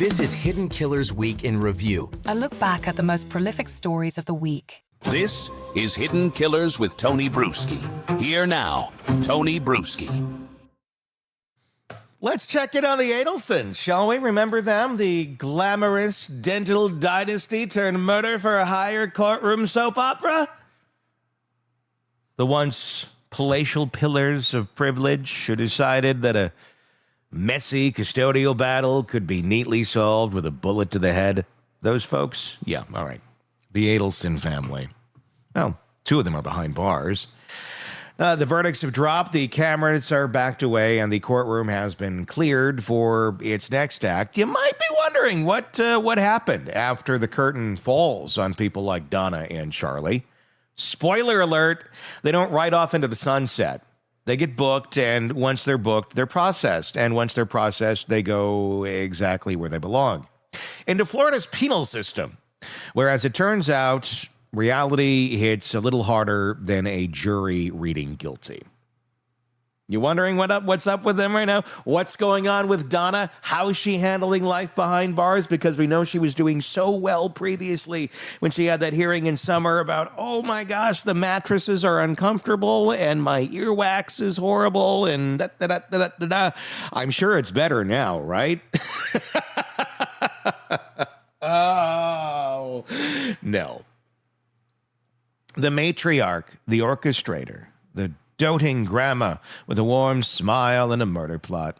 This is Hidden Killers Week in Review. A look back at the most prolific stories of the week. This is Hidden Killers with Tony Bruschi. Here now, Tony Bruschi. Let's check in on the Adelsons, shall we? Remember them? The glamorous dental dynasty turned murder for a hire courtroom soap opera? The once palatial pillars of privilege who decided that a messy custodial battle could be neatly solved with a bullet to the head. Those folks? Yeah, all right. The Adelson family. Well, two of them are behind bars. The verdicts have dropped, the cameras are backed away, and the courtroom has been cleared for its next act. You might be wondering what happened after the curtain falls on people like Donna and Charlie. Spoiler alert, they don't ride off into the sunset. They get booked, and once they're booked, they're processed. And once they're processed, they go exactly where they belong. Into Florida's penal system, where, as it turns out, reality hits a little harder than a jury reading guilty. You wondering what's up with them right now? What's going on with Donna? How is she handling life behind bars? Because we know she was doing so well previously when she had that hearing in summer about, oh my gosh, the mattresses are uncomfortable and my earwax is horrible and da-da-da-da-da-da. I'm sure it's better now, right? Oh, no. The matriarch, the orchestrator, the doting grandma with a warm smile and a murder plot.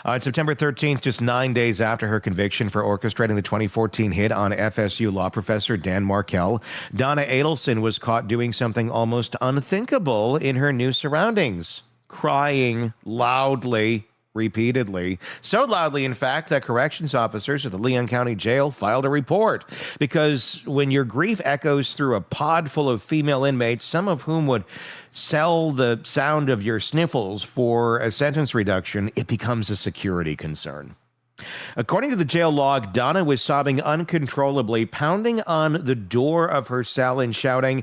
On September 13th, just 9 days after her conviction for orchestrating the 2014 hit on FSU law professor Dan Markel, Donna Adelson was caught doing something almost unthinkable in her new surroundings, crying loudly, repeatedly. So loudly, in fact, that corrections officers at the Leon County Jail filed a report. Because when your grief echoes through a pod full of female inmates, some of whom would sell the sound of your sniffles for a sentence reduction, it becomes a security concern. According to the jail log, Donna was sobbing uncontrollably, pounding on the door of her cell and shouting,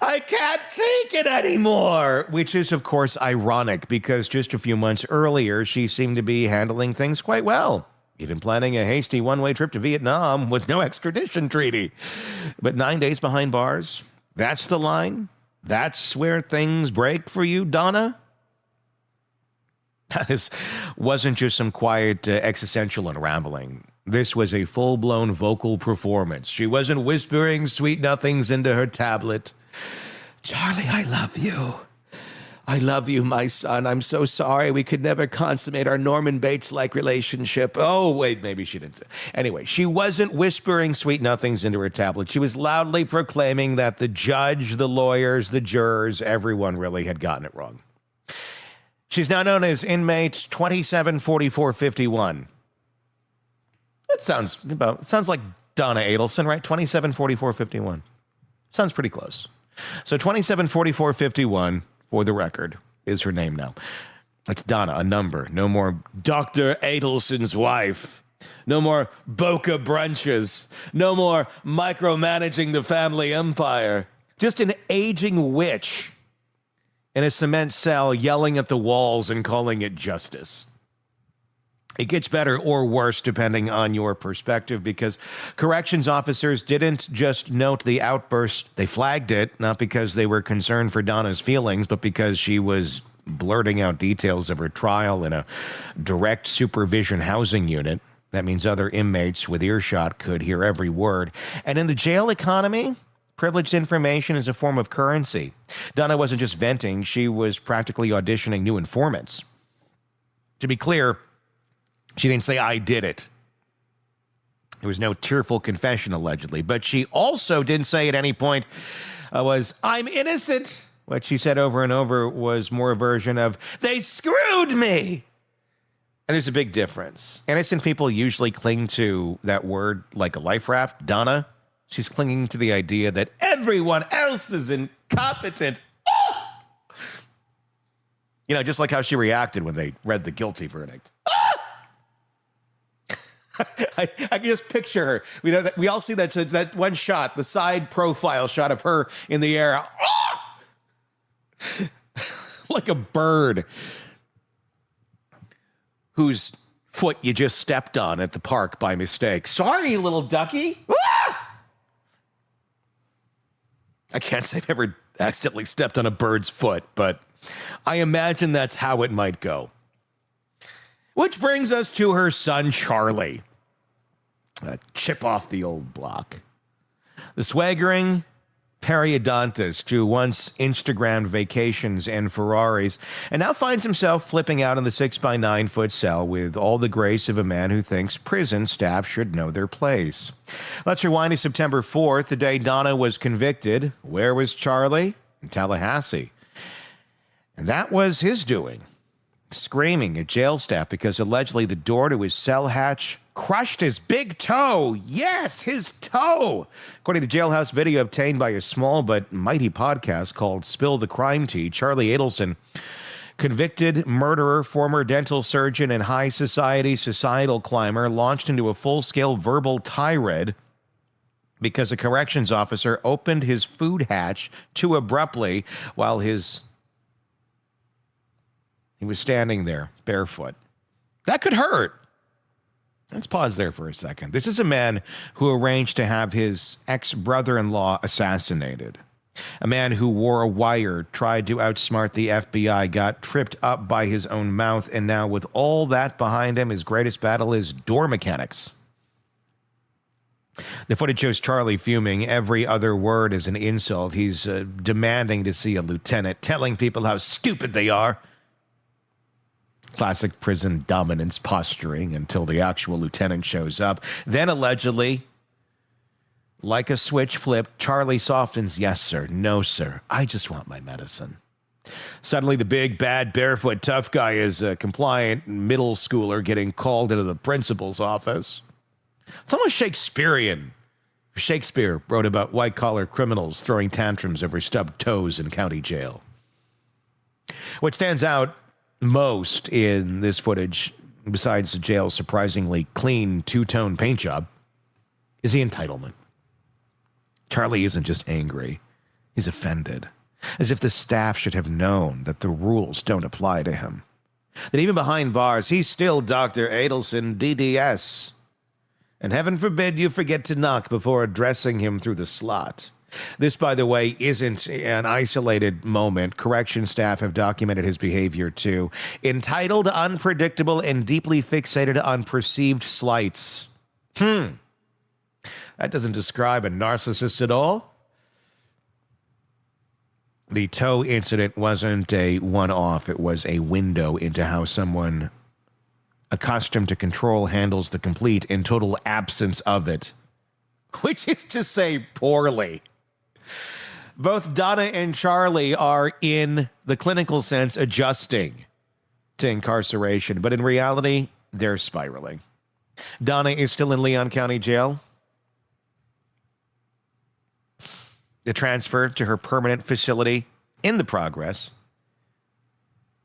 "I can't take it anymore!" Which is, of course, ironic because just a few months earlier, she seemed to be handling things quite well, even planning a hasty one-way trip to Vietnam with no extradition treaty. But 9 days behind bars, that's the line? That's where things break for you, Donna? This wasn't just some quiet existential unraveling. This was a full-blown vocal performance. She wasn't whispering sweet nothings into her tablet. "Charlie, I love you. I love you, my son. I'm so sorry we could never consummate our Norman Bates-like relationship." Oh, wait, maybe she didn't. Anyway, she wasn't whispering sweet nothings into her tablet. She was loudly proclaiming that the judge, the lawyers, the jurors, everyone really had gotten it wrong. She's now known as inmate 274451. That sounds like Donna Adelson, right? 274451. Sounds pretty close. So 274451, for the record, is her name now. That's Donna, a number. No more Dr. Adelson's wife. No more Boca brunches. No more micromanaging the family empire. Just an aging witch in a cement cell yelling at the walls and calling it justice. It gets better or worse depending on your perspective because corrections officers didn't just note the outburst, they flagged it, not because they were concerned for Donna's feelings, but because she was blurting out details of her trial in a direct supervision housing unit. That means other inmates with earshot could hear every word. And in the jail economy, privileged information is a form of currency. Donna wasn't just venting, she was practically auditioning new informants. To be clear, she didn't say, "I did it." There was no tearful confession, allegedly. But she also didn't say at any point, "I'm innocent." What she said over and over was more a version of, "They screwed me." And there's a big difference. Innocent people usually cling to that word like a life raft. Donna, she's clinging to the idea that everyone else is incompetent. You know, just like how she reacted when they read the guilty verdict. I can just picture her. We all see that one shot, the side profile shot of her in the air. Like a bird whose foot you just stepped on at the park by mistake. Sorry, little ducky. Ah! I can't say I've ever accidentally stepped on a bird's foot, but I imagine that's how it might go. Which brings us to her son, Charlie. A chip off the old block. The swaggering periodontist who once Instagrammed vacations and Ferraris and now finds himself flipping out in the 6x9 foot cell with all the grace of a man who thinks prison staff should know their place. Let's rewind to September 4th, the day Donna was convicted. Where was Charlie? In Tallahassee. And that was his doing. Screaming at jail staff because allegedly the door to his cell hatch crushed his big toe. Yes, his toe. According to Jailhouse video obtained by a small but mighty podcast called Spill the Crime Tea, Charlie Adelson, convicted murderer, former dental surgeon, and high society societal climber, launched into a full-scale verbal tirade because a corrections officer opened his food hatch too abruptly while he was standing there barefoot. That could hurt. Let's pause there for a second. This is a man who arranged to have his ex-brother-in-law assassinated. A man who wore a wire, tried to outsmart the FBI, got tripped up by his own mouth, and now with all that behind him, his greatest battle is door mechanics. The footage shows Charlie fuming. Every other word is an insult. He's demanding to see a lieutenant, telling people how stupid they are. Classic prison dominance posturing until the actual lieutenant shows up. Then, allegedly, like a switch flipped, Charlie softens. Yes, sir. No, sir. I just want my medicine. Suddenly, the big, bad, barefoot, tough guy is a compliant middle schooler getting called into the principal's office. It's almost Shakespearean. Shakespeare wrote about white-collar criminals throwing tantrums over stubbed toes in county jail. What stands out most in this footage, besides the jail's surprisingly clean two-tone paint job, is the entitlement. Charlie isn't just angry. He's offended. As if the staff should have known that the rules don't apply to him. That even behind bars, he's still Dr. Adelson, DDS. And heaven forbid you forget to knock before addressing him through the slot. This, by the way, isn't an isolated moment. Correction staff have documented his behavior, too. Entitled, unpredictable, and deeply fixated on perceived slights. That doesn't describe a narcissist at all. The toe incident wasn't a one-off. It was a window into how someone accustomed to control handles the complete and total absence of it. Which is to say poorly. Both Donna and Charlie are, in the clinical sense, adjusting to incarceration, but in reality, they're spiraling. Donna is still in Leon County Jail. The transfer to her permanent facility in the progress.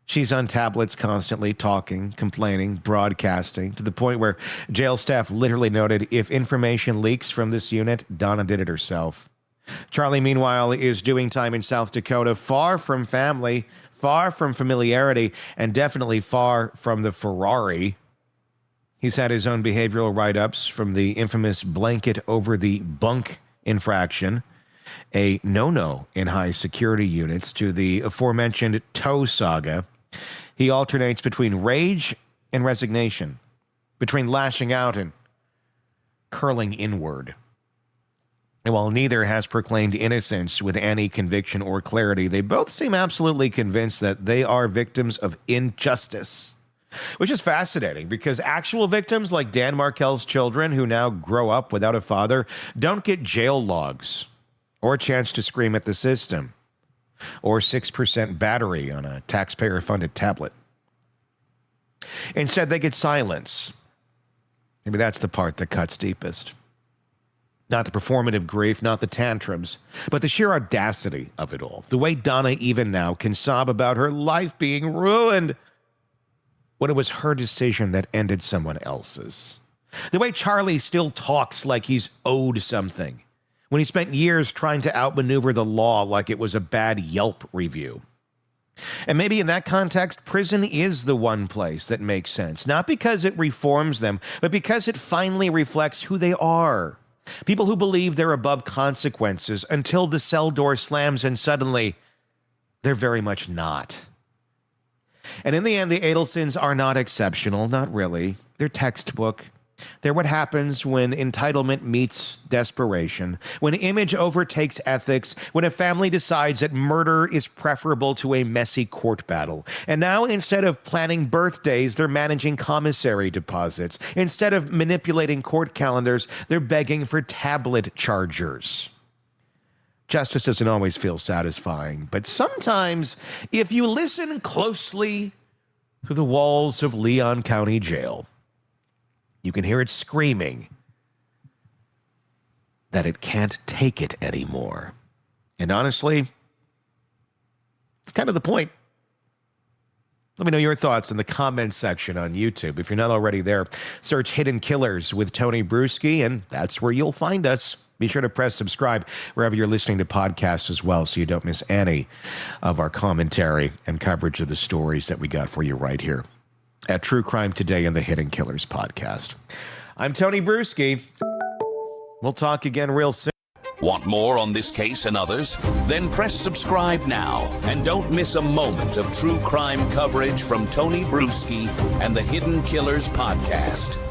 She's on tablets constantly, talking, complaining, broadcasting, to the point where jail staff literally noted if information leaks from this unit, Donna did it herself. Charlie, meanwhile, is doing time in South Dakota, far from family, far from familiarity, and definitely far from the Ferrari. He's had his own behavioral write-ups, from the infamous blanket over the bunk infraction, a no-no in high security units, to the aforementioned toe saga. He alternates between rage and resignation, between lashing out and curling inward. And while neither has proclaimed innocence with any conviction or clarity, they both seem absolutely convinced that they are victims of injustice. Which is fascinating, because actual victims like Dan Markel's children, who now grow up without a father, don't get jail logs or a chance to scream at the system, or 6% battery on a taxpayer-funded tablet. Instead, they get silence. Maybe that's the part that cuts deepest. Not the performative grief, not the tantrums, but the sheer audacity of it all. The way Donna, even now, can sob about her life being ruined when it was her decision that ended someone else's. The way Charlie still talks like he's owed something, when he spent years trying to outmaneuver the law like it was a bad Yelp review. And maybe in that context, prison is the one place that makes sense. Not because it reforms them, but because it finally reflects who they are. People who believe they're above consequences until the cell door slams and suddenly they're very much not. And in the end, the Adelsons are not exceptional, not really. They're textbook. They're what happens when entitlement meets desperation, when image overtakes ethics, when a family decides that murder is preferable to a messy court battle. And now, instead of planning birthdays, they're managing commissary deposits. Instead of manipulating court calendars, they're begging for tablet chargers. Justice doesn't always feel satisfying, but sometimes, if you listen closely to the walls of Leon County Jail, you can hear it screaming that it can't take it anymore. And honestly, it's kind of the point. Let me know your thoughts in the comments section on YouTube. If you're not already there, search Hidden Killers with Tony Bruschi, and that's where you'll find us. Be sure to press subscribe wherever you're listening to podcasts as well, so you don't miss any of our commentary and coverage of the stories that we got for you right here at True Crime Today and the Hidden Killers podcast. I'm Tony Bruschi. We'll talk again real soon. Want more on this case and others? Then press subscribe now and don't miss a moment of true crime coverage from Tony Bruschi and the Hidden Killers podcast.